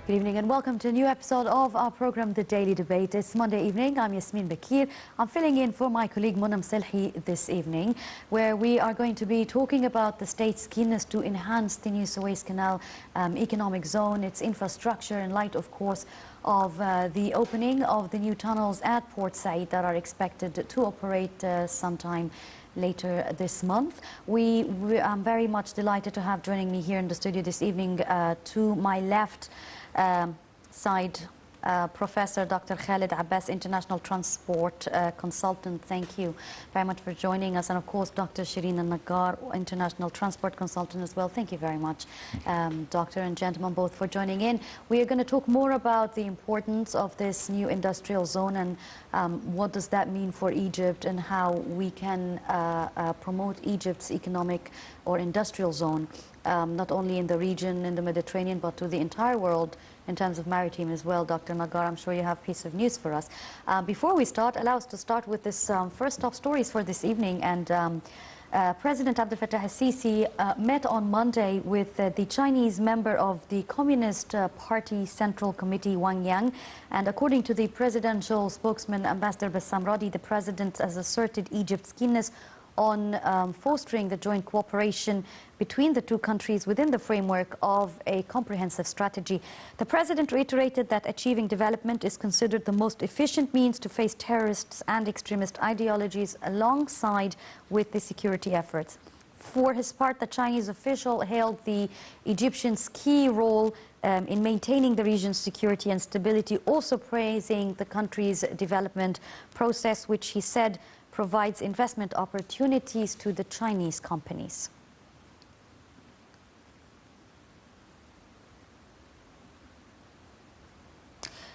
Good evening and welcome to a new episode of our program, The Daily Debate. It's Monday evening. I'm Yasmin Bakir. I'm filling in for my colleague Munam Selhi this evening, where we are going to be talking about the state's keenness to enhance the new Suez Canal economic zone, its infrastructure, in light, of course, of the opening of the new tunnels at Port Said that are expected to operate sometime later this month. I'm very much delighted to have joining me here in the studio this evening, to my left side, Professor Dr. Khaled Abbas, International Transport Consultant. Thank you very much for joining us. And of course, Dr. Shireen Al-Nagar, International Transport Consultant as well. Thank you very much, Doctor and gentlemen, both for joining in. We are going to talk more about the importance of this new industrial zone and what does that mean for Egypt and how we can promote Egypt's economic or industrial zone, not only in the region, in the Mediterranean, but to the entire world in terms of maritime as well. Dr. Nagar, I'm sure you have a piece of news for us. Before we start, allow us to start with this first top stories for this evening. And President Abdel Fattah al-Sisi met on Monday with the Chinese member of the Communist Party Central Committee, Wang Yang. And according to the presidential spokesman, Ambassador Bassam Radi, the president has asserted Egypt's keenness on fostering the joint cooperation between the two countries within the framework of a comprehensive strategy. The president reiterated that achieving development is considered the most efficient means to face terrorists and extremist ideologies alongside with the security efforts. For his part, the Chinese official hailed the Egyptians' key role in maintaining the region's security and stability, also praising the country's development process, which he said provides investment opportunities to the Chinese companies.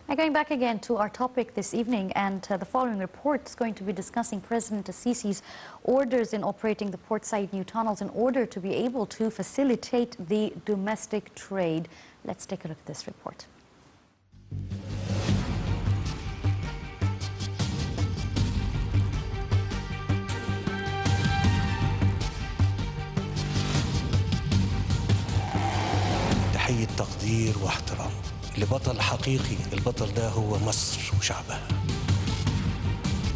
Now going back again to our topic this evening, and the following report is going to be discussing President Sisi's orders in operating the Port Said new tunnels in order to be able to facilitate the domestic trade. Let's take a look at this report. تحية تقدير واحترام لبطل حقيقي. البطل ده هو مصر وشعبها.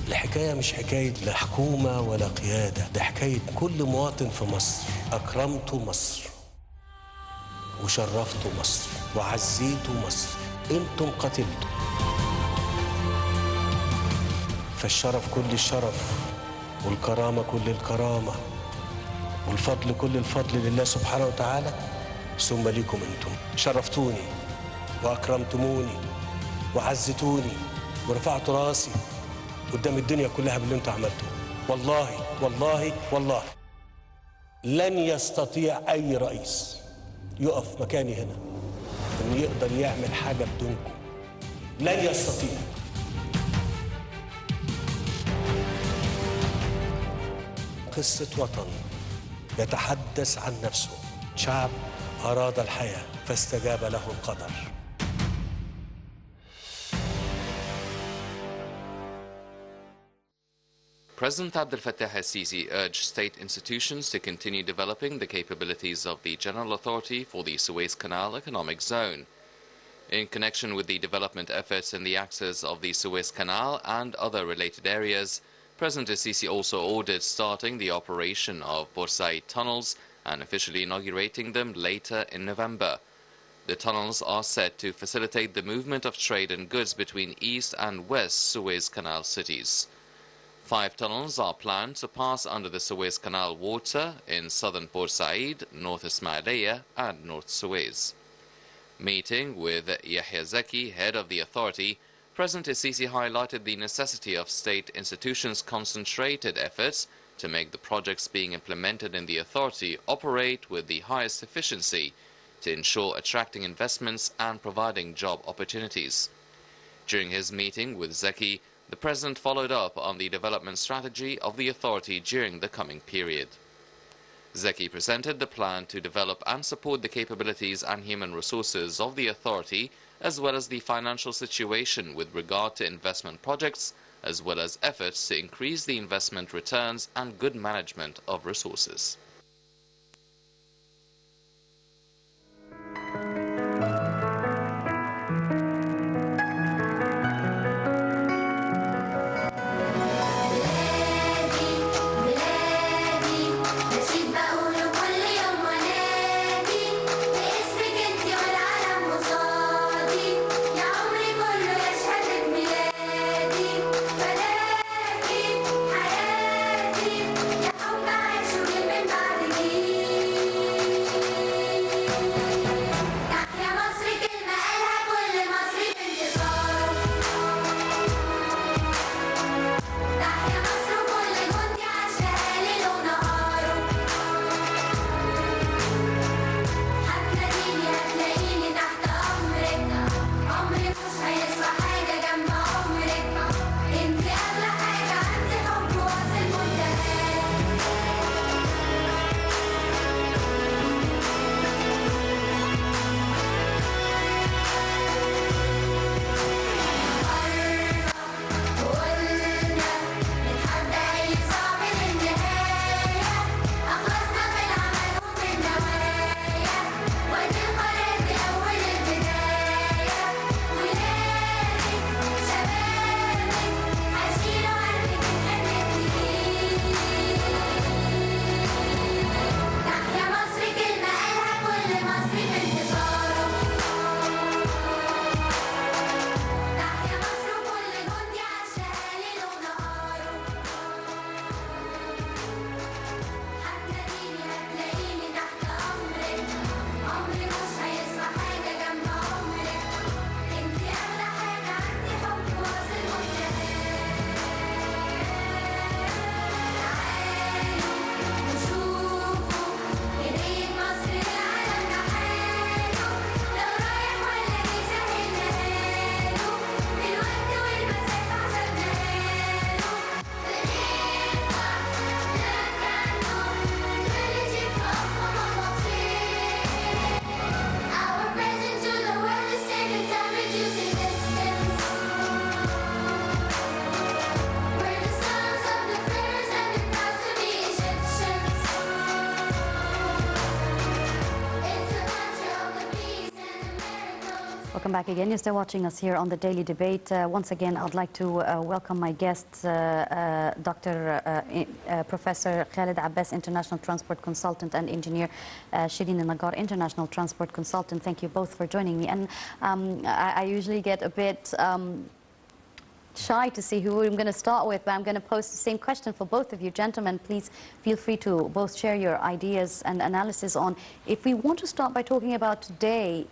الحكاية مش حكاية لا حكومة ولا قيادة، ده حكاية كل مواطن في مصر. أكرمت مصر وشرفت مصر وعزيت مصر. أنتم قتلتم. فالشرف كل الشرف والكرامة كل الكرامة والفضل كل الفضل لله سبحانه وتعالى، ثم ليكم أنتم. شرفتوني وأكرمتموني وعزتوني ورفعت راسي قدام الدنيا كلها باللي انتوا عملتوه. والله والله والله لن يستطيع أي رئيس يقف مكاني هنا إنه يقدر يعمل حاجة بدونكم. لن يستطيع. قصة وطن يتحدث عن نفسه. شعب أراد الحياة فاستجاب له القدر. President Abdel Fattah al-Sisi urged state institutions to continue developing the capabilities of the General Authority for the Suez Canal Economic Zone. In connection with the development efforts in the access of the Suez Canal and other related areas, President al-Sisi also ordered starting the operation of Port Said tunnels and officially inaugurating them later in November. The tunnels are set to facilitate the movement of trade and goods between East and West Suez Canal cities. 5 tunnels are planned to pass under the Suez Canal water in southern Port Said, North Ismailia and North Suez. Meeting with Yahya Zaki, head of the authority, President al-Sisi highlighted the necessity of state institutions' concentrated efforts to make the projects being implemented in the authority operate with the highest efficiency to ensure attracting investments and providing job opportunities. During his meeting with Zaki, the President followed up on the development strategy of the authority during the coming period. Zaki presented the plan to develop and support the capabilities and human resources of the authority, as well as the financial situation with regard to investment projects, as well as efforts to increase the investment returns and good management of resources. Welcome back again. You're still watching us here on the Daily Debate. Once again, I'd like to welcome my guests, Professor Khaled Abbas, International Transport Consultant, and Engineer Shireen Nagar, International Transport Consultant. Thank you both for joining me. And I usually get a bit shy to see who I'm going to start with, but I'm going to pose the same question for both of you. Gentlemen, please feel free to both share your ideas and analysis on, if we want to start by talking about today,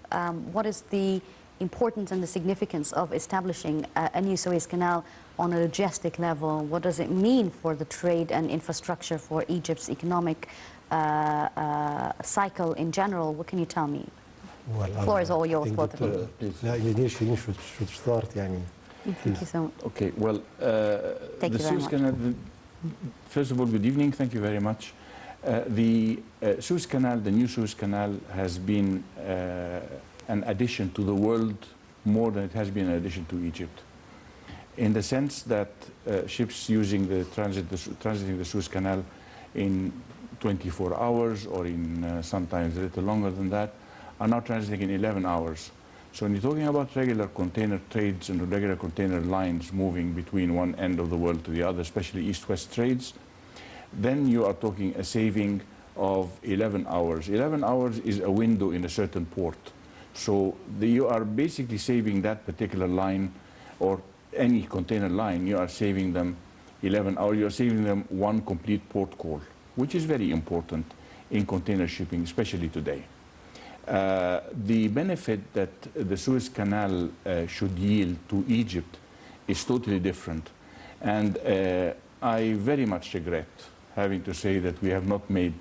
what is the importance and the significance of establishing a new Suez Canal on a logistic level? What does it mean for the trade and infrastructure, for Egypt's economic cycle in general? What can you tell me? Well, The floor is all yours, both of you. Please. should start, يعني. Thank you so much. Okay, well, Thank the you very Suez much. Canal, first of all, good evening, thank you very much. The Suez Canal, the new Suez Canal, has been an addition to the world more than it has been an addition to Egypt. In the sense that ships using transiting the Suez Canal in 24 hours or in sometimes a little longer than that are now transiting in 11 hours. So when you're talking about regular container trades and regular container lines moving between one end of the world to the other, especially east-west trades, then you are talking a saving of 11 hours. 11 hours is a window in a certain port. So you are basically saving that particular line, or any container line, you are saving them 11 hours. You are saving them one complete port call, which is very important in container shipping, especially today. The benefit that the Suez Canal should yield to Egypt is totally different. And I very much regret having to say that we have not made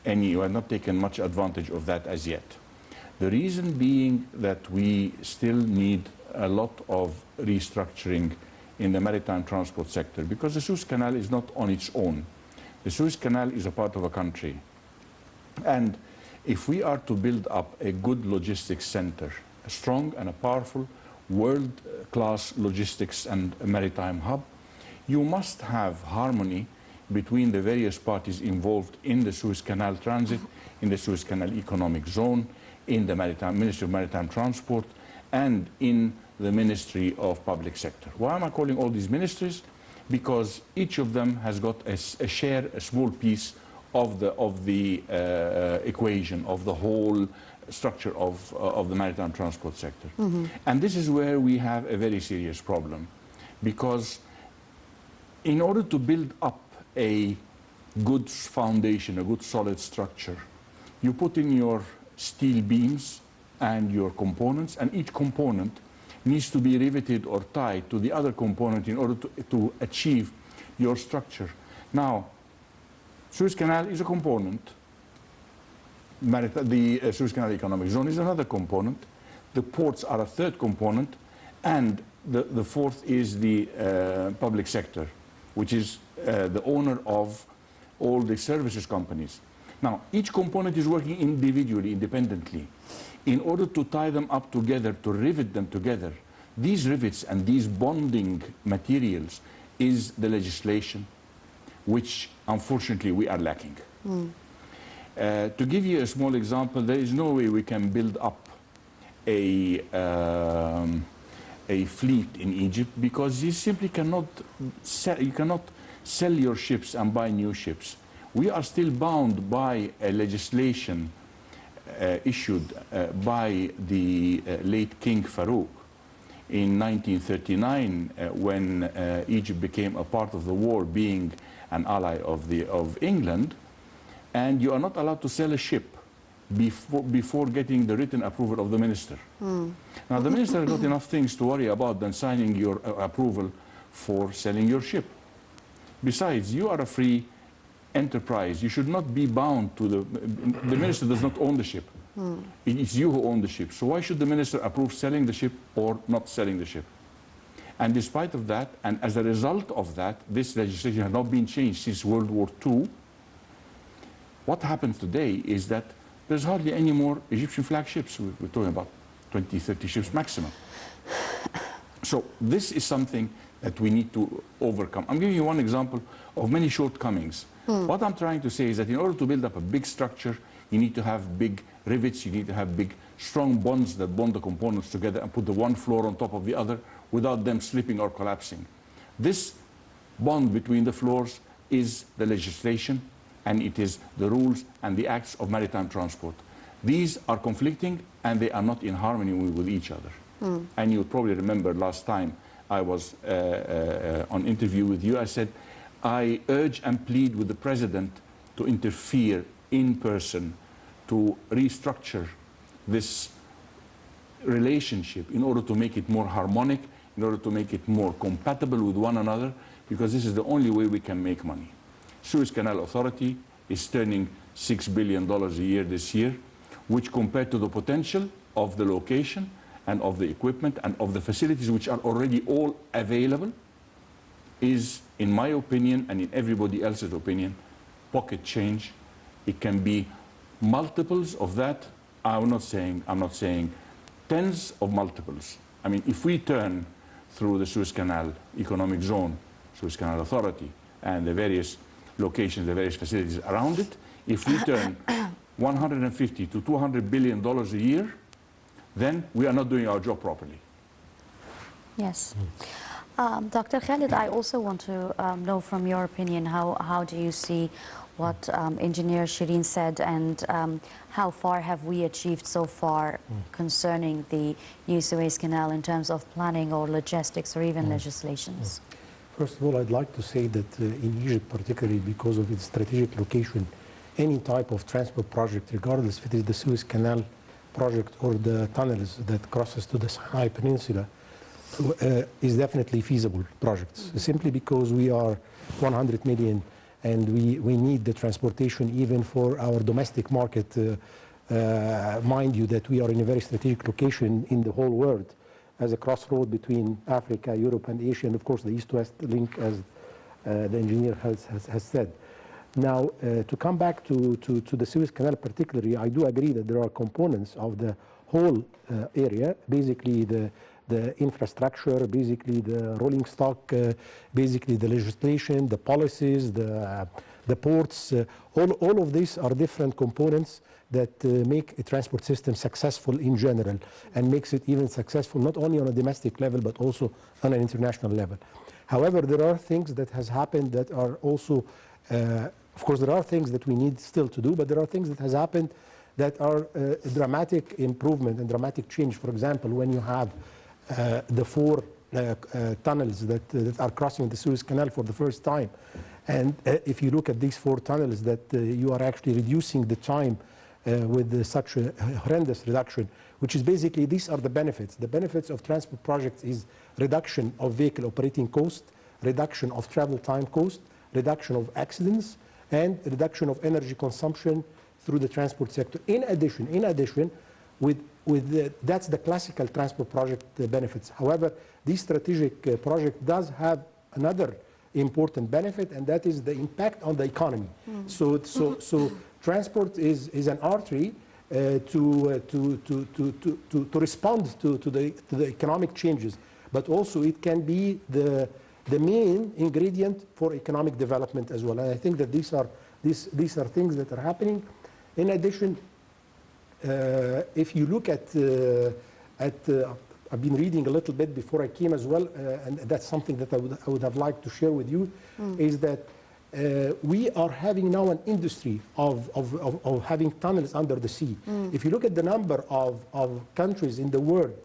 any, or not taken much advantage of that as yet. The reason being that we still need a lot of restructuring in the maritime transport sector, because the Suez Canal is not on its own. The Suez Canal is a part of a country. And if we are to build up a good logistics center, a strong and a powerful world-class logistics and maritime hub, you must have harmony between the various parties involved in the Suez Canal transit, in the Suez Canal economic zone, in the Ministry of Maritime Transport, and in the Ministry of Public Sector. Why am I calling all these ministries? Because each of them has got a share, a small piece of the equation, of the whole structure of the maritime transport sector. Mm-hmm. And this is where we have a very serious problem, because in order to build up a good foundation, a good solid structure, you put in your steel beams and your components, and each component needs to be riveted or tied to the other component in order to achieve your structure. Now, Suez Canal is a component. The Suez Canal economic zone is another component. The ports are a third component. And the fourth is the public sector, which is the owner of all the services companies. Now, each component is working individually, independently. In order to tie them up together, to rivet them together, these rivets and these bonding materials is the legislation, which unfortunately we are lacking. To give you a small example, there is no way we can build up a fleet in Egypt, because you simply cannot sell your ships and buy new ships. We are still bound by a legislation issued by the late King Farouk in 1939, when Egypt became a part of the war, being an ally of England, and you are not allowed to sell a ship before getting the written approval of the minister. Now, the minister has got enough things to worry about than signing your approval for selling your ship. Besides, you are a free enterprise. You should not be bound to the minister does not own the ship. It's you who own the ship. So why should the minister approve selling the ship or not selling the ship? And despite of that, and as a result of that, this legislation has not been changed since World War II. What happens today is that there's hardly any more Egyptian flag ships. We're talking about 20, 30 ships maximum. So this is something that we need to overcome. I'm giving you one example of many shortcomings. What I'm trying to say is that in order to build up a big structure, you need to have big rivets, you need to have big, strong bonds that bond the components together and put the one floor on top of the other without them slipping or collapsing. This bond between the floors is the legislation, and it is the rules and the acts of maritime transport. These are conflicting, and they are not in harmony with each other. And you probably remember last time I was on interview with you, I said, I urge and plead with the President to interfere in person to restructure this relationship in order to make it more harmonic, in order to make it more compatible with one another, because this is the only way we can make money. Suez Canal Authority is turning $6 billion a year this year, which compared to the potential of the location and of the equipment and of the facilities which are already all available is, in my opinion and in everybody else's opinion, pocket change. It can be multiples of that. I'm not saying tens of multiples. I mean, if we turn through the Suez Canal Economic Zone, Suez Canal Authority, and the various locations, the various facilities around it, if we turn $150 to $200 billion a year, then we are not doing our job properly. Yes. Dr. Khaled, I also want to know from your opinion, how do you see what Engineer Shireen said, and how far have we achieved so far concerning the new Suez Canal in terms of planning or logistics or even legislations? First of all, I'd like to say that in Egypt, particularly because of its strategic location, any type of transport project, regardless if it is the Suez Canal project or the tunnels that crosses to the Sinai Peninsula, is definitely feasible projects, simply because we are 100 million and we need the transportation even for our domestic market. Mind you that we are in a very strategic location in the whole world as a crossroad between Africa, Europe and Asia, and of course the East-West link, as the engineer has said. Now, to come back to the Suez Canal particularly, I do agree that there are components of the whole area, basically the infrastructure, basically the rolling stock, basically the legislation, the policies, the ports, all of these are different components that make a transport system successful in general, and makes it even successful not only on a domestic level but also on an international level. However, there are things that has happened that are also, of course there are things that we need still to do, but there are things that has happened that are a dramatic improvement and dramatic change. For example, when you have the 4 tunnels that are crossing the Suez Canal for the first time, and if you look at these 4 tunnels, that you are actually reducing the time with such a horrendous reduction, which is basically, these are the benefits. The benefits of transport projects is reduction of vehicle operating cost, reduction of travel time cost, reduction of accidents, and reduction of energy consumption through the transport sector. In addition, that's the classical transport project benefits. However, this strategic project does have another important benefit, and that is the impact on the economy. So transport is an artery to respond to the economic changes, but also it can be the main ingredient for economic development as well. And I think that these are things that are happening. In addition, if you look at I've been reading a little bit before I came as well, and that's something that I would have liked to share with you, is that we are having now an industry of having tunnels under the sea. If you look at the number of countries in the world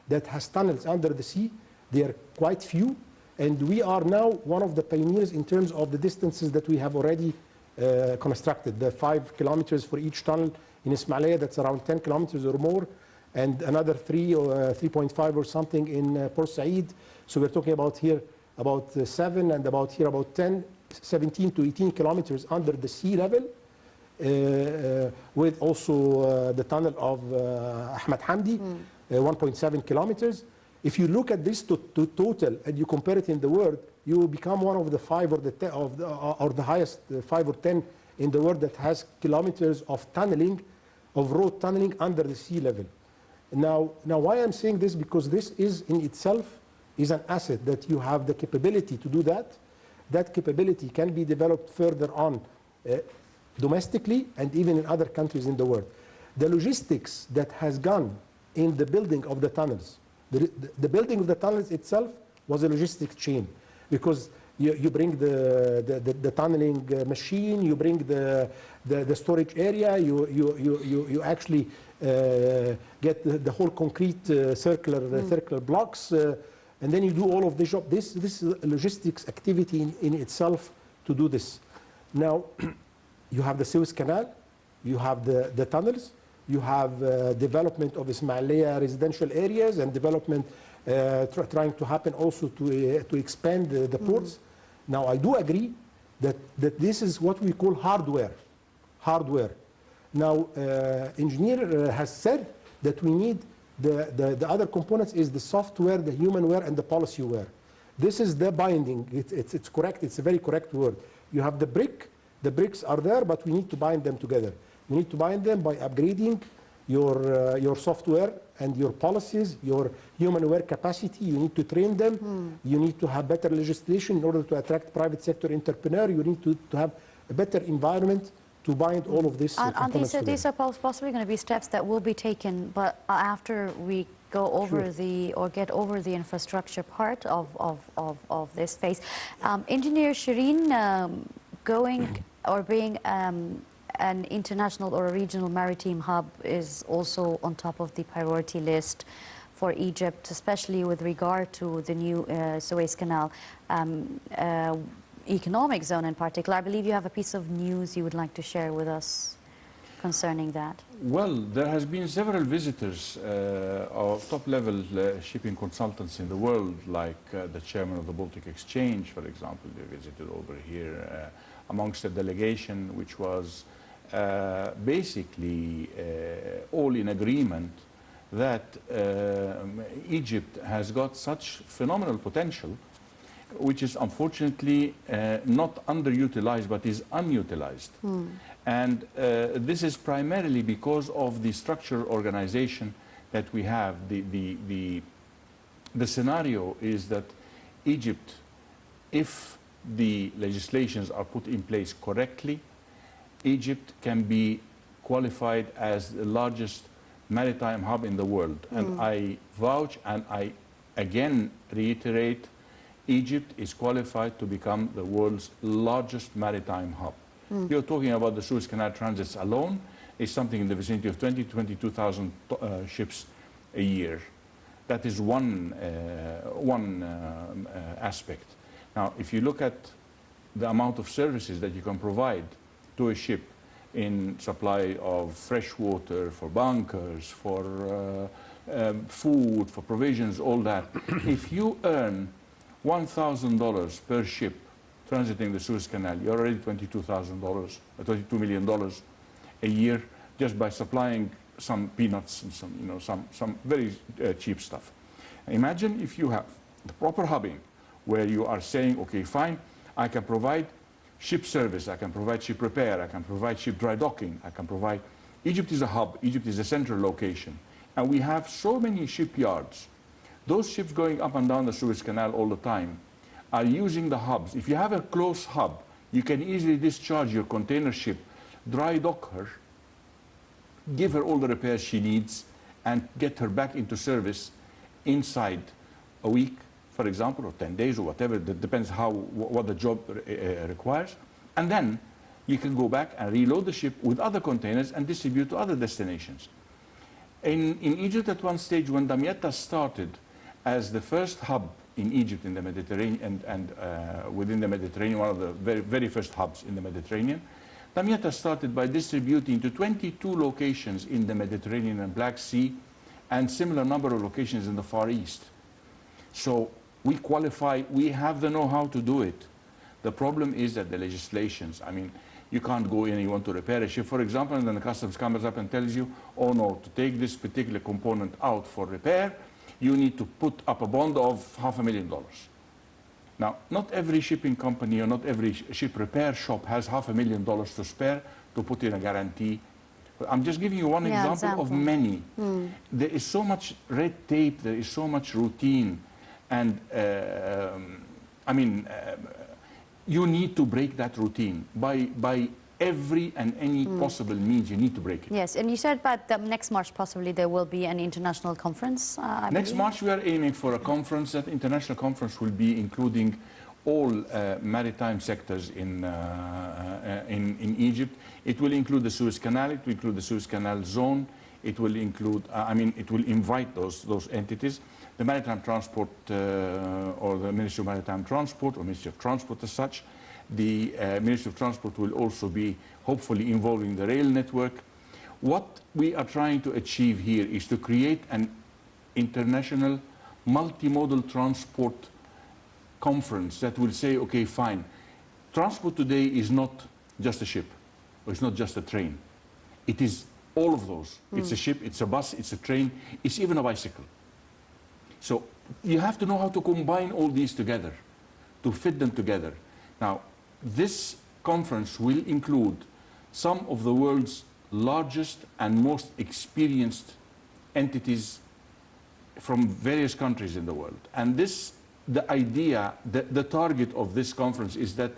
that has tunnels under the sea, they are quite few, and we are now one of the pioneers in terms of the distances that we have already constructed. The 5 kilometers for each tunnel in Ismailia, that's around 10 kilometers or more, and another 3 or 3.5 or something in Port Said. So we're talking about here about 7, and about here about 10, 17 to 18 kilometers under the sea level, with also the tunnel of Ahmed Hamdi, 1.7 kilometers. If you look at this to total and you compare it in the world, you will become one of the 5 or the 10 or the highest 5 or 10 in the world that has kilometers of tunneling, of road tunneling under the sea level. Now why I'm saying this, because this is in itself is an asset that you have the capability to do that. That capability can be developed further on domestically and even in other countries in the world. the logistics that has gone in the building of the tunnels. The building of the tunnels itself was a logistics chain, because you bring the tunneling machine, you bring the storage area, you actually get the whole concrete circular blocks, and then you do all of the job. This is a logistics activity in itself to do this. Now, you have the Suez Canal, you have the tunnels, you have development of Ismailia residential areas, and development trying to happen also to expand the ports. Now, I do agree that this is what we call hardware. Now, engineer has said that we need the other components is the software, the humanware, and the policyware. This is the binding. It's correct. It's a very correct word. You have the brick. The bricks are there, but we need to bind them together. You need to bind them by upgrading your software and your policies, your humanware capacity. You need to train them. You need to have better legislation in order to attract private sector entrepreneur. You need to have a better environment to bind all of this. And these are possibly going to be steps that will be taken, but after we go over get over the infrastructure part of this phase. Engineer Shireen, going or being an international or a regional maritime hub is also on top of the priority list for Egypt, especially with regard to the new Suez Canal economic zone in particular. I believe you have a piece of news you would like to share with us concerning that. Well, there has been several visitors of top-level shipping consultants in the world, like the chairman of the Baltic Exchange, for example. They visited over here amongst a delegation which was basically all in agreement that Egypt has got such phenomenal potential, which is unfortunately not underutilized but is unutilized. And this is primarily because of the structural organization that we have. The scenario is that Egypt, if the legislations are put in place correctly, Egypt can be qualified as the largest maritime hub in the world. And I vouch and I again reiterate, Egypt is qualified to become the world's largest maritime hub. You're talking about the Suez Canal transits alone is something in the vicinity of 20,000 to 22,000 ships a year. That is one aspect. Now, if you look at the amount of services that you can provide to a ship in supply of fresh water, for bunkers, for food, for provisions, all that, if you earn $1,000 per ship transiting the Suez Canal, you're already $22 million a year just by supplying some peanuts and some very cheap stuff. Imagine if you have the proper hubbing where you are saying, okay, fine, I can provide ship service, I can provide ship repair, I can provide ship dry docking, I can provide. Egypt is a hub, Egypt is a central location. And we have so many shipyards. Those ships going up and down the Suez Canal all the time are using the hubs. If you have a close hub, you can easily discharge your container ship, dry dock her, give her all the repairs she needs, and get her back into service inside a week, for example, or 10 days or whatever. That depends what the job requires. And then you can go back and reload the ship with other containers and distribute to other destinations. In Egypt at one stage, when Damietta started as the first hub in Egypt in the Mediterranean and within the Mediterranean, one of the very, very first hubs in the Mediterranean, Damietta started by distributing to 22 locations in the Mediterranean and Black Sea and similar number of locations in the Far East. So we qualify, we have the know-how to do it. The problem is that the legislations, I mean, you can't go in and you want to repair a ship, for example, and then the customs comes up and tells you, oh no, to take this particular component out for repair, you need to put up a bond of $500,000. Now, not every shipping company or not every ship repair shop has $500,000 to spare to put in a guarantee. I'm just giving you one example of many. There is so much red tape, there is so much routine, and I mean, you need to break that routine by every and any possible means you need to break it. Yes, and you said about the next March possibly there will be an international conference. Next March we are aiming for a conference. That international conference will be including all maritime sectors in Egypt. It will include the Suez Canal. It will include the Suez Canal zone. It will include, it will invite those entities. The Maritime Transport or the Ministry of Maritime Transport or Ministry of Transport as such. The Ministry of Transport will also be hopefully involving the rail network. What we are trying to achieve here is to create an international multimodal transport conference that will say, okay, fine, transport today is not just a ship, or it's not just a train. It is all of those. It's a ship, it's a bus, it's a train, it's even a bicycle. So you have to know how to combine all these together, to fit them together. Now, this conference will include some of the world's largest and most experienced entities from various countries in the world. And the idea, the target of this conference is that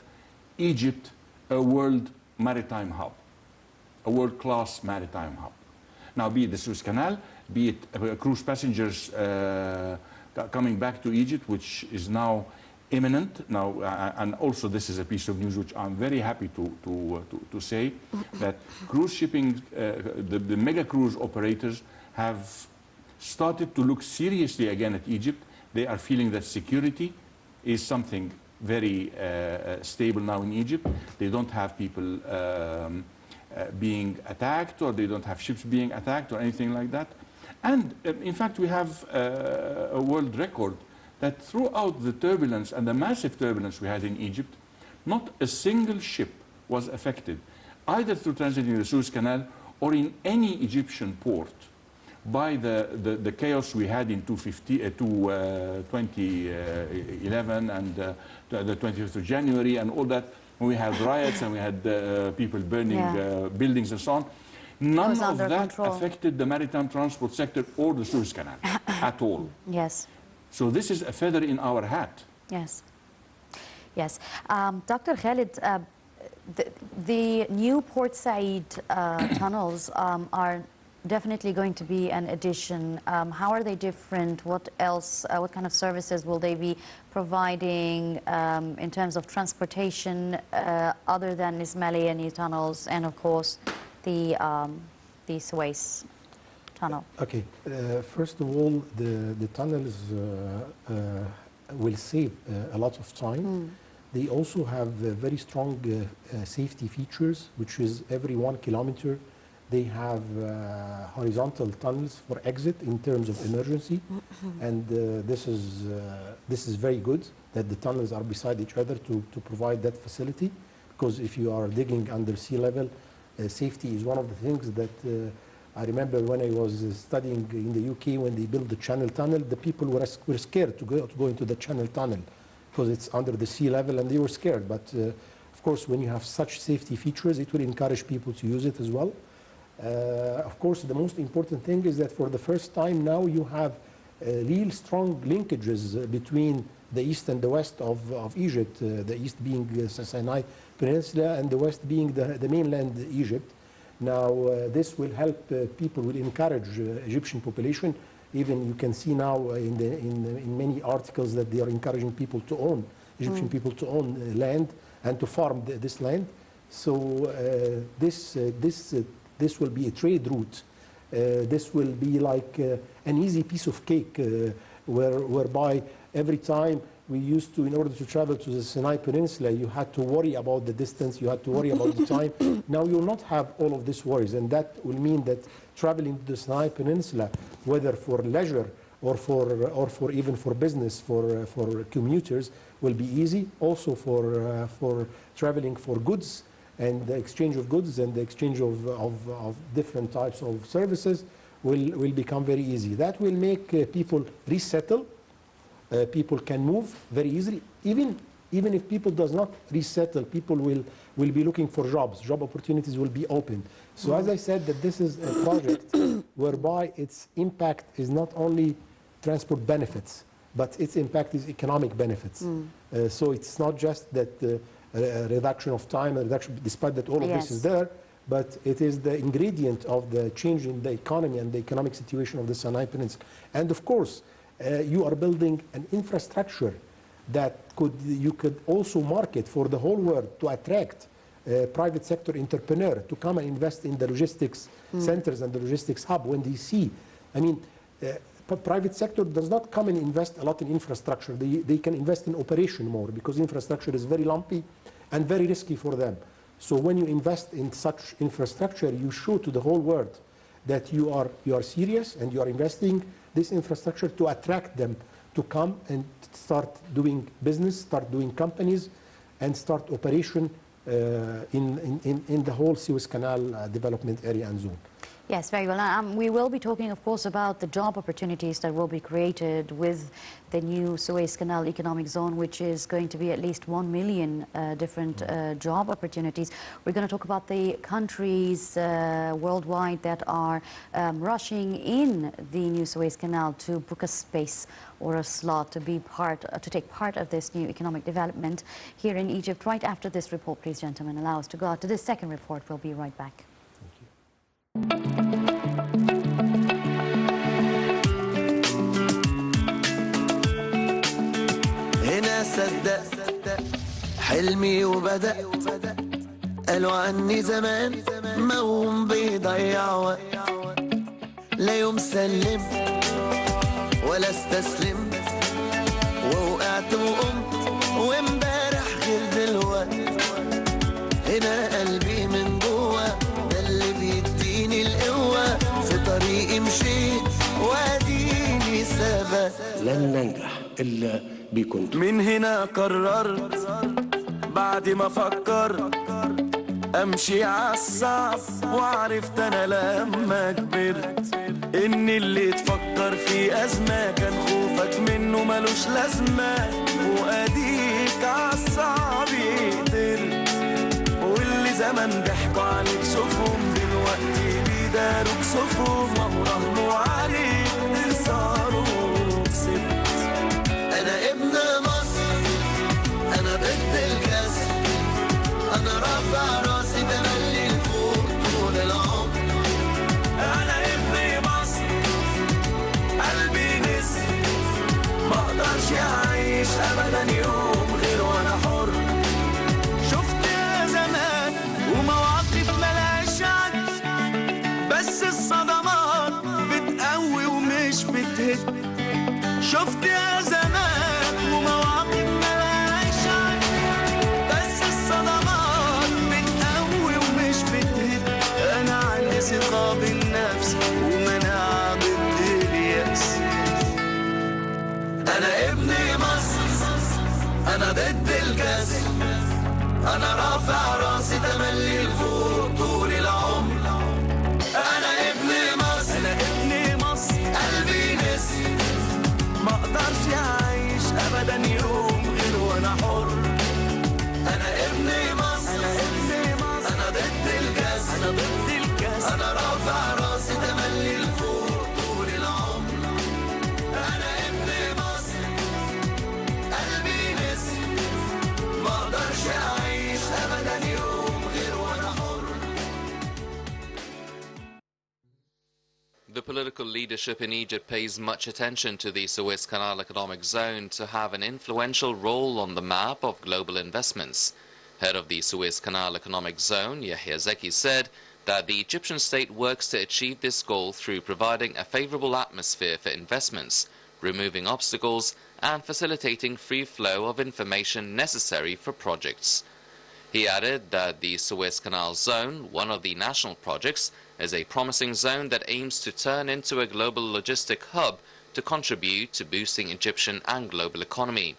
Egypt, a world maritime hub, a world-class maritime hub. Now, be it the Suez Canal, be it cruise passengers coming back to Egypt, which is now imminent. Now, and also this is a piece of news which I'm very happy to say, that cruise shipping, the mega cruise operators have started to look seriously again at Egypt. They are feeling that security is something very stable now in Egypt. They don't have people being attacked, or they don't have ships being attacked or anything like that. And in fact, we have a world record that throughout the turbulence and the massive turbulence we had in Egypt, not a single ship was affected, either through transiting the Suez Canal or in any Egyptian port, by the chaos we had in 2011 and the 25th of January and all that, when we had riots and we had people burning buildings and so on. None of that affected the maritime transport sector or the Suez Canal at all. Yes. So this is a feather in our hat. Yes. Yes. Dr. Khaled, the new Port Said tunnels are definitely going to be an addition. How are they different? What else, what kind of services will they be providing in terms of transportation other than Ismailia tunnels and, of course, the Suez tunnel? Okay. First of all, the tunnels will save a lot of time. They also have very strong safety features, which is every 1 kilometer they have horizontal tunnels for exit in terms of emergency, and this is very good that the tunnels are beside each other to provide that facility, because if you are digging under sea level, safety is one of the things that I remember when I was studying in the UK when they built the Channel Tunnel, the people were scared to go into the Channel Tunnel because it's under the sea level, and they were scared. But of course, when you have such safety features, it will encourage people to use it as well. Of course, the most important thing is that for the first time now you have real strong linkages between the east and the west of Egypt, the east being Sinai Peninsula and the west being the mainland Egypt. Now, this will help people, will encourage Egyptian population. Even you can see now in many articles that they are encouraging people to own, Egyptian people to own land and to farm this land. So this will be a trade route. This will be like an easy piece of cake, whereby every time we used to, in order to travel to the Sinai Peninsula, you had to worry about the distance, you had to worry about the time. Now you'll not have all of these worries, and that will mean that traveling to the Sinai Peninsula, whether for leisure or for even for business, for commuters, will be easy. Also for traveling for goods and the exchange of goods and the exchange of different types of services will become very easy. That will make people resettle. People can move very easily. Even if people does not resettle, people will be looking for jobs. Job opportunities will be open. So as I said, that this is a project whereby its impact is not only transport benefits, but its impact is economic benefits. So it's not just that reduction of time, reduction, despite that all of this is there, but it is the ingredient of the change in the economy and the economic situation of the Sinai Peninsula. And of course, you are building an infrastructure that you could also market for the whole world to attract private sector entrepreneur to come and invest in the logistics centers and the logistics hub when they see. I mean, private sector does not come and invest a lot in infrastructure. They can invest in operation more because infrastructure is very lumpy and very risky for them. So when you invest in such infrastructure, you show to the whole world that you are serious and you are investing this infrastructure to attract them to come and start doing business, start doing companies, and start operation in the whole Suez Canal development area and zone. Yes, very well. We will be talking, of course, about the job opportunities that will be created with the new Suez Canal economic zone, which is going to be at least 1 million different job opportunities. We're going to talk about the countries worldwide that are rushing in the new Suez Canal to book a space or a slot to be to take part of this new economic development here in Egypt. Right after this report, please, gentlemen, allow us to go out to this second report. We'll be right back. هنا صدق حلمي وبدأ قالوا عني زمان موم بيضيع وقت لا يوم سلم ولا استسلم ووقعت وقمت وامبارح غير دلوقت هنا قلبي من جوا ده اللي بيديني القوة في طريقي مشيت واديني ثبت لن ننجح إلا بكم. من هنا قررت بعد ما فكرت امشي عالصعب وعرفت انا لما كبرت ان اللي تفكر في ازمه كان خوفك منه ملوش لازمه واديك عالصعب قدرت واللي زمان ضحكوا عليك شوفهم دلوقتي بيداروك صفهم وراهنوا عليك تخسروا كسبت انا ابن مصر انا ضد الكسر انا رافع راسي تملي لفوق طول العمر انا ابن مصر قلبي نسر ما اقدرش اعيش ابدا يوم غير وانا حر شفت يا زمان ومواقف ملهاش عد بس الصدمات بتقوي ومش بتهد شفت يا زمان ومواقف ملهاش عد بس الصدمات بتقوي ومش بتهد انا عندي ثقة بالنفس ومناعة ضد اليأس انا ابن مصر انا ضد الكسر انا رافع راسي تملي لفوق طول العمر انا ابن مصر انا ابن مصر قلبي نسر ما اقدرش اعيش ابدا يوم غير وانا حر انا ابن مصر انا ابن مصر انا ضد الكسر انا ضد الكسر انا رافع راسي تملي لفوق طول العمر انا ابن مصر قلبي نسر ما اقدرش اعيش ابدا يوم غير وانا حر. The political leadership in Egypt pays much attention to the Suez Canal economic zone to have an influential role on the map of global investments. Head of the Suez Canal economic zone, Yahya Zeki, said that the Egyptian state works to achieve this goal through providing a favorable atmosphere for investments, removing obstacles, and facilitating free flow of information necessary for projects. He added that the Suez Canal zone, one of the national projects, is a promising zone that aims to turn into a global logistic hub to contribute to boosting Egyptian and global economy.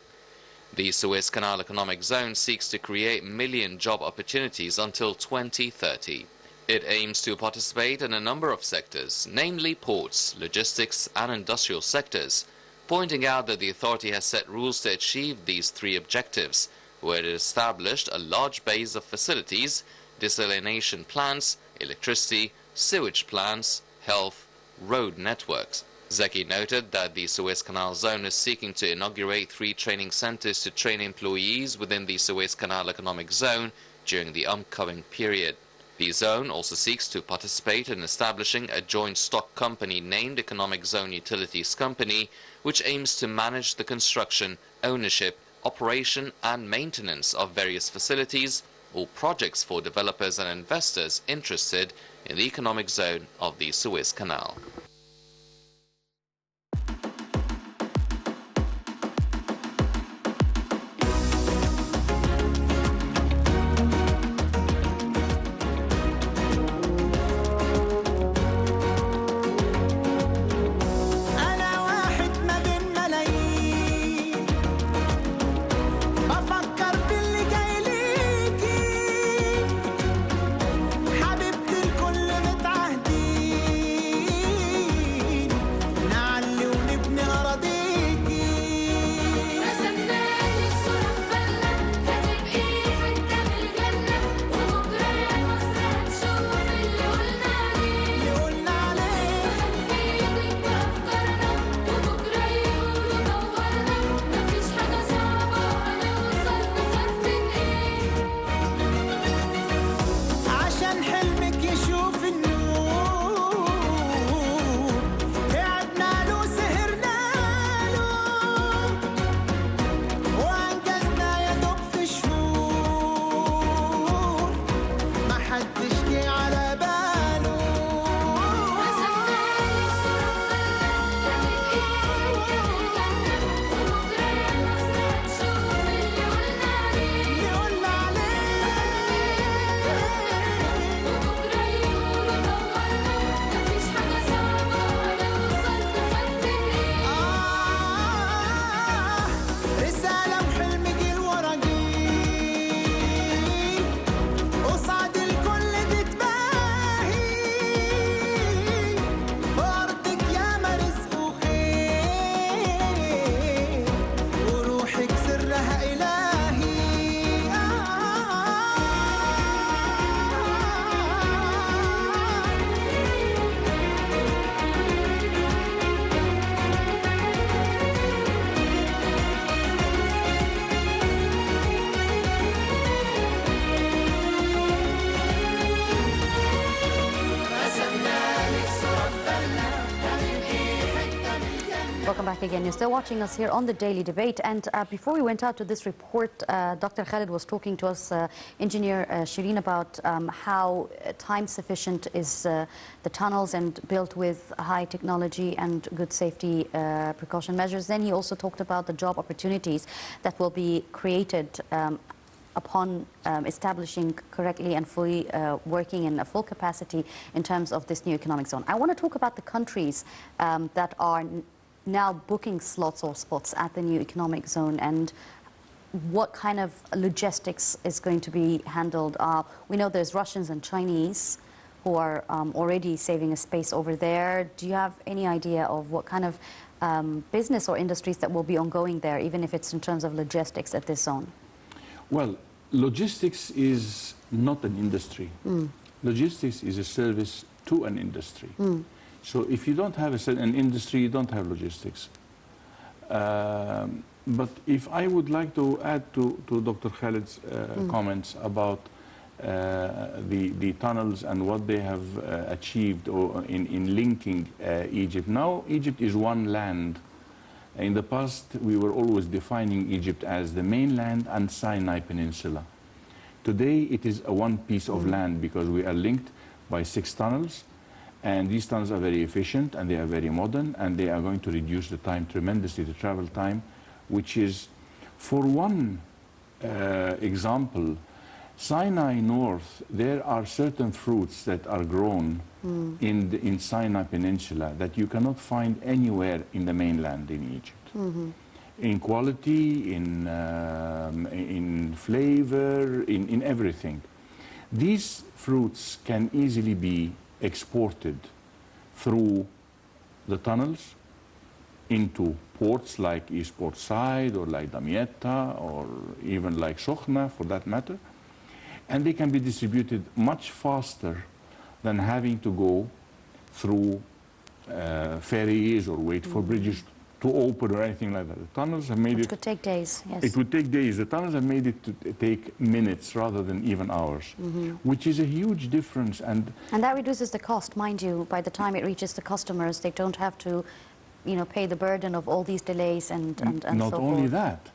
The Suez Canal economic zone seeks to create million job opportunities until 2030. It aims to participate in a number of sectors, namely ports, logistics, and industrial sectors, pointing out that the authority has set rules to achieve these three objectives, where it established a large base of facilities, desalination plants, electricity, sewage plants, health, road networks. Zeki noted that the Suez Canal zone is seeking to inaugurate 3 training centers to train employees within the Suez Canal economic zone during the upcoming period. The zone also seeks to participate in establishing a joint stock company named Economic Zone Utilities Company, which aims to manage the construction, ownership, operation and maintenance of various facilities or projects for developers and investors interested in the economic zone of the Suez Canal. Welcome back again. You're still watching us here on the Daily Debate. And before we went out to this report, Dr. Khaled was talking to us, Engineer Shireen, about how time sufficient is the tunnels and built with high technology and good safety precaution measures. Then he also talked about the job opportunities that will be created upon establishing correctly and fully working in a full capacity in terms of this new economic zone. I want to talk about the countries that are now booking slots or spots at the new economic zone and what kind of logistics is going to be handled. We know there's Russians and Chinese who are already saving a space over there. Do you have any idea of what kind of business or industries that will be ongoing there, even if it's in terms of logistics at this zone? Well, logistics is not an industry. Logistics is a service to an industry. So if you don't have an industry, you don't have logistics. But if I would like to add to Dr. Khaled's comments about the tunnels and what they have achieved or in linking Egypt. Now, Egypt is one land. In the past, we were always defining Egypt as the mainland and Sinai Peninsula. Today, it is a one piece of land because we are linked by 6 tunnels. And these tunnels are very efficient and they are very modern and they are going to reduce the time tremendously, the travel time, which is, for one example, Sinai North, there are certain fruits that are grown in Sinai Peninsula that you cannot find anywhere in the mainland in Egypt. In quality, in flavor, in everything. These fruits can easily be exported through the tunnels into ports like East Port Said or like Damietta or even like Sokhna for that matter. And they can be distributed much faster than having to go through ferries or wait for bridges to open or anything like that. The tunnels have made Which it... could take days, yes. It would take days. The tunnels have made it to take minutes rather than even hours, which is a huge difference. And that reduces the cost, mind you. By the time it reaches the customers, they don't have to, you know, pay the burden of all these delays and so forth. not only that,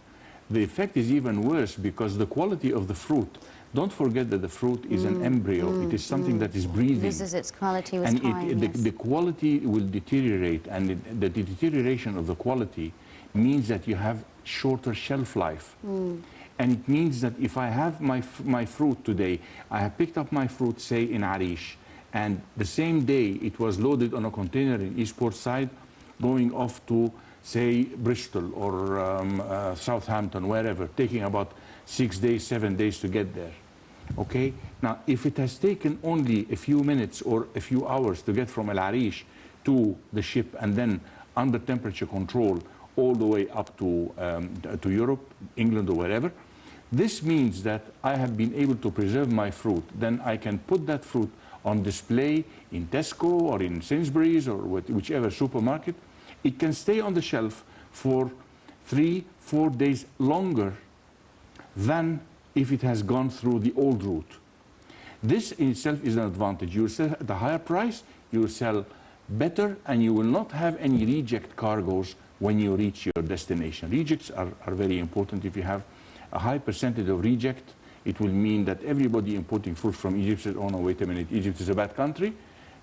the effect is even worse because the quality of the fruit, don't forget that the fruit is an embryo. It is something that is breathing. Loses its quality with And time, yes. the quality will deteriorate, and the deterioration of the quality means that you have shorter shelf life. And it means that if I have my fruit today, I have picked up my fruit, say, in Arish, and the same day it was loaded on a container in Eastport side, going off to, say, Bristol or Southampton, wherever, taking about 6 days, 7 days to get there. Okay? Now, if it has taken only a few minutes or a few hours to get from El Arish to the ship and then under temperature control all the way up to Europe, England or wherever, this means that I have been able to preserve my fruit. Then I can put that fruit on display in Tesco or in Sainsbury's or whichever supermarket. It can stay on the shelf for 3-4 days longer than if it has gone through the old route. This in itself is an advantage. You will sell at a higher price, you will sell better, and you will not have any reject cargoes when you reach your destination. Rejects are very important. If you have a high percentage of reject, it will mean that everybody importing fruit from Egypt says, oh no, wait a minute, Egypt is a bad country.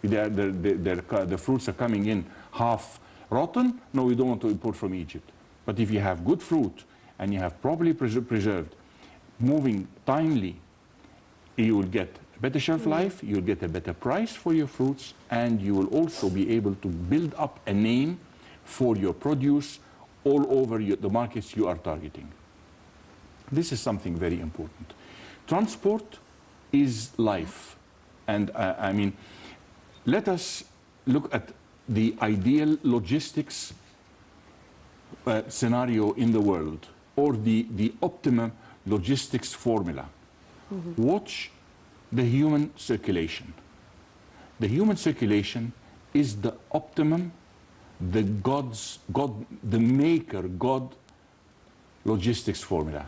The fruits are coming in half rotten. No, we don't want to import from Egypt. But if you have good fruit and you have properly preserved, moving timely, you will get a better shelf life, you will get a better price for your fruits, and you will also be able to build up a name for your produce all over the markets you are targeting. This is something very important. Transport is life. And I mean, let us look at the ideal logistics scenario in the world, or the optimum logistics formula. Watch the human circulation. The human circulation is the optimum, the maker God logistics formula.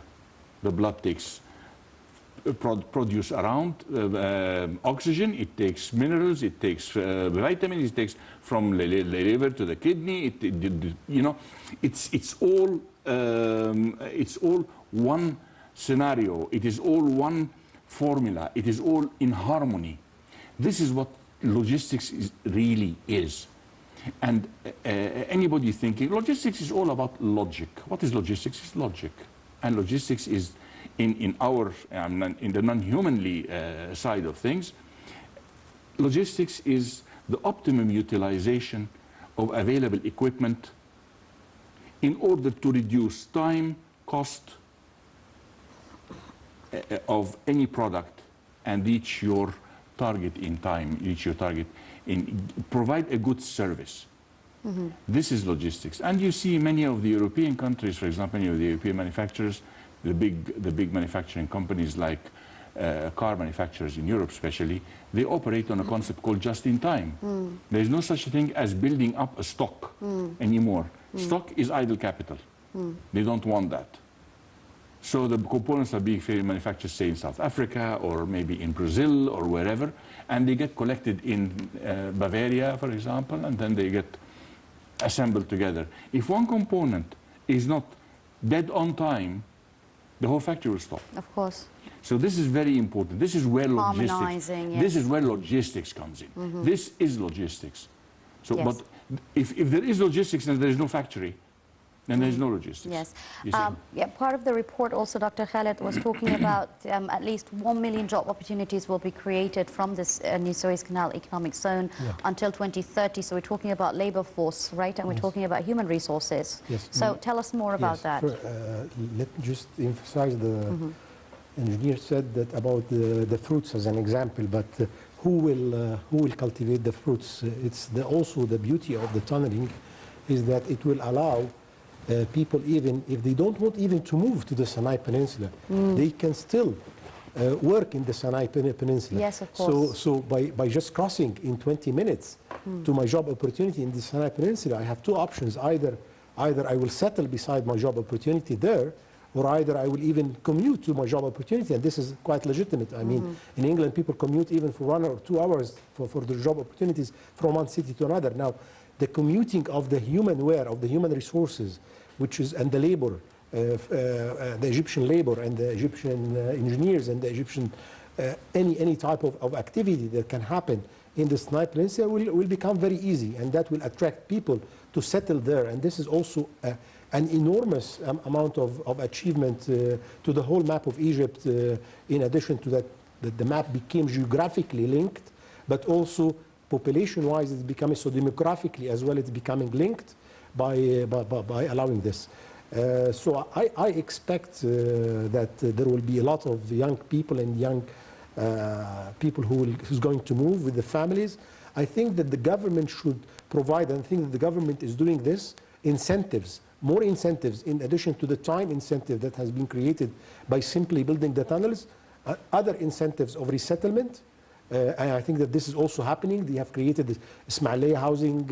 The blood takes produce around oxygen, it takes minerals, it takes vitamins, it takes from the liver to the kidney. You know, it's all one scenario. It is all one formula. It is all in harmony. This is what logistics really is. And anybody thinking logistics is all about logic. What is logistics? It's logic. And logistics is in the non-humanly side of things. Logistics is the optimum utilization of available equipment in order to reduce time, cost of any product and reach your target in time, provide a good service. This is logistics. And you see many of the European countries, for example, many of the European manufacturers, the big manufacturing companies like car manufacturers in Europe especially, they operate on a concept called just-in-time. There is no such thing as building up a stock anymore. Stock is idle capital. They don't want that. So the components are being manufactured, say, in South Africa or maybe in Brazil or wherever, and they get collected in Bavaria, for example, and then they get assembled together. If one component is not dead on time, the whole factory will stop. Of course. So this is very important. This is where logistics. Yes. This is where logistics comes in. This is logistics. So, yes. But if there is logistics and there is no factory, then there is no logistics. Yes. Yeah, part of the report also, Dr. Khaled was talking about at least 1 million job opportunities will be created from this new Suez Canal economic zone until 2030. So we're talking about labor force, right? And we're talking about human resources. Yes. So tell us more about that. Let me just emphasize the engineer said that about the fruits as an example, but who will cultivate the fruits? It's also the beauty of the tunneling is that it will allow people, even if they don't want even to move to the Sinai Peninsula, they can still work in the Sinai Peninsula. Yes, of course. So by just crossing in 20 minutes to my job opportunity in the Sinai Peninsula, I have two options. Either I will settle beside my job opportunity there, or either I will even commute to my job opportunity, and this is quite legitimate. I mean, in England, people commute even for 1 or 2 hours for their job opportunities from one city to another. Now, the commuting of the human wear, of the human resources, which is, and the labor, the Egyptian labor and the Egyptian engineers and the Egyptian, any type of activity that can happen in the Sinai Peninsula will become very easy, and that will attract people to settle there. And this is also an enormous amount of achievement to the whole map of Egypt. In addition to that, the map became geographically linked, but also population-wise it's becoming, so demographically as well, it's becoming linked by allowing this. So I expect that there will be a lot of young people and young people who's going to move with the families. I think that the government should provide, and I think that the government is doing this, incentives, more incentives in addition to the time incentive that has been created by simply building the tunnels, other incentives of resettlement. And I think that this is also happening. They have created the Ismailia housing,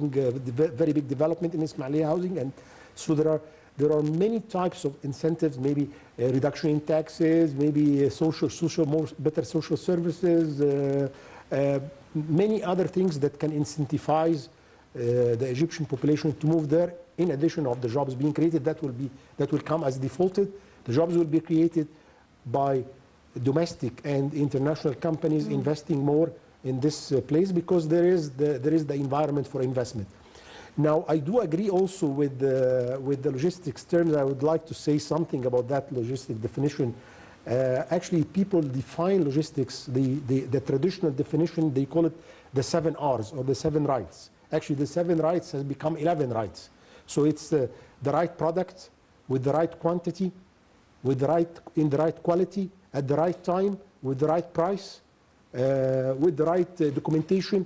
very big development in Ismailia housing, and so there are many types of incentives, maybe reduction in taxes, maybe better social services, many other things that can incentivize the Egyptian population to move there. In addition of the jobs being created, that will come as defaulted. The jobs will be created by domestic and international companies investing more in this place, because there is the environment for investment. Now, I do agree also with the logistics terms. I would like to say something about that logistic definition. Actually, people define logistics, the traditional definition, they call it the 7 R's or the 7 rights. Actually, the 7 rights has become 11 rights. So it's the right product with the right quantity, in the right quality, at the right time, with the right price, with the right documentation.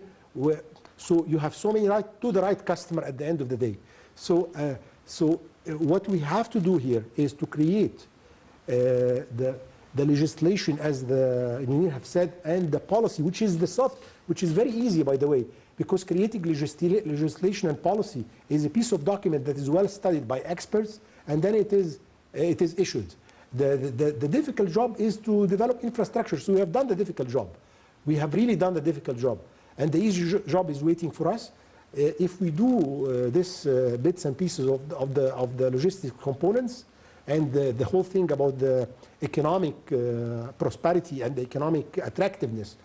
So you have so many rights to the right customer at the end of the day. So, what we have to do here is to create the legislation, as the engineer have said, and the policy, which is very easy, by the way, because creating legislation and policy is a piece of document that is well studied by experts, and then it is issued. The difficult job is to develop infrastructure. So we have done the difficult job. We have really done the difficult job. And the easy job is waiting for us. If we do this bits and pieces of the logistic components, and the whole thing about the economic prosperity and the economic attractiveness,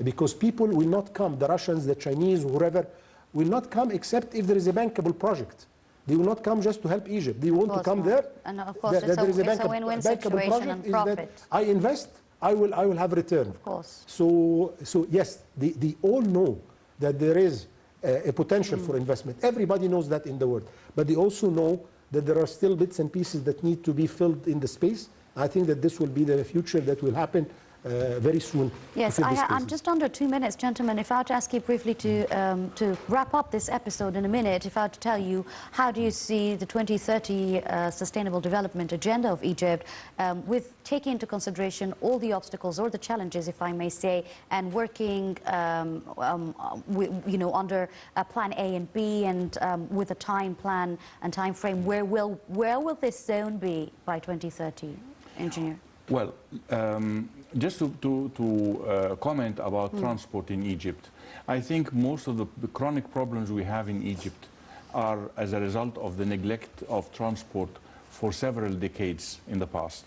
because people will not come, the Russians, the Chinese, whoever, will not come except if there is a bankable project. They will not come just to help Egypt. They want to come there. And of course, it's a win-win situation and profit. I invest, I will have return. Of course. So yes, they all know that there is a potential for investment. Everybody knows that in the world. But they also know that there are still bits and pieces that need to be filled in the space. I think that this will be the future that will happen very soon. Yes, I'm just under 2 minutes, gentlemen. If I were to ask you briefly to wrap up this episode in a minute, if I were to tell you, how do you see the 2030 Sustainable Development Agenda of Egypt, with taking into consideration all the obstacles or the challenges, if I may say, and working, under Plan A and B, and with a time plan and time frame, where will this zone be by 2030, Engineer? Well, just to comment about transport in Egypt, I think most of the chronic problems we have in Egypt are as a result of the neglect of transport for several decades in the past.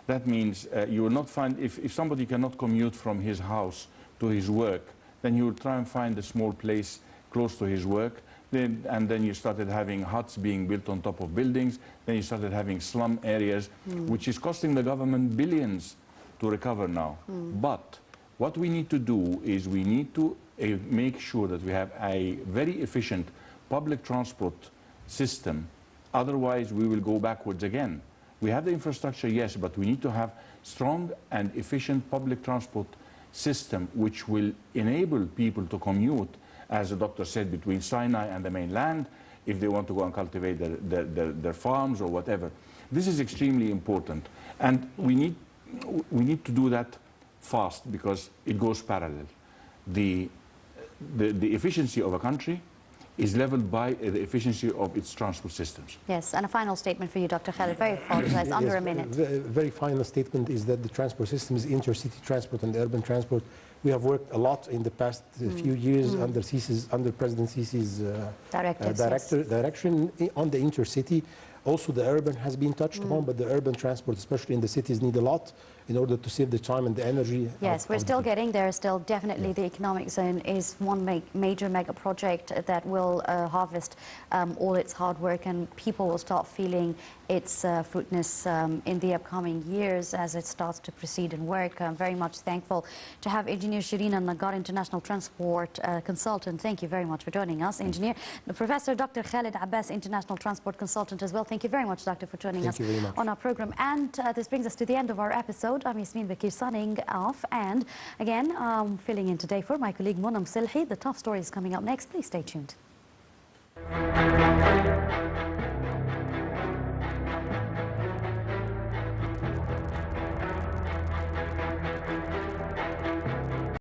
That means you will not find, if somebody cannot commute from his house to his work, then you will try and find a small place close to his work. And then you started having huts being built on top of buildings. Then you started having slum areas, which is costing the government billions to recover now. But what we need to do is we need to make sure that we have a very efficient public transport system. Otherwise, we will go backwards again. We have the infrastructure, yes, but we need to have strong and efficient public transport system which will enable people to commute, as the doctor said, between Sinai and the mainland, if they want to go and cultivate their farms or whatever. This is extremely important. And we need we need to do that fast because it goes parallel. The efficiency of a country is leveled by the efficiency of its transport systems. Yes, and a final statement for you, Dr. Khaled. Very apologize, under a minute. Very final statement is that the transport systems, intercity transport and urban transport, we have worked a lot in the past few years under President Sisi's direction on the intercity. Also, the urban has been touched upon, but the urban transport, especially in the cities, need a lot in order to save the time and the energy. Yes, we're still getting there. Still, definitely, the economic zone is one major mega project that will harvest all its hard work, and people will start feeling its fruitness in the upcoming years as it starts to proceed and work. I'm very much thankful to have Engineer Shireen Al-Nagar, International Transport Consultant. Thank you very much for joining us, Engineer. Professor Dr. Khaled Abbas, International Transport Consultant as well. Thank you very much, Doctor, for joining us on our program. And this brings us to the end of our episode. I'm Yasmin Bakir signing off. And again, filling in today for my colleague Monam Selhi. The top story is coming up next. Please stay tuned.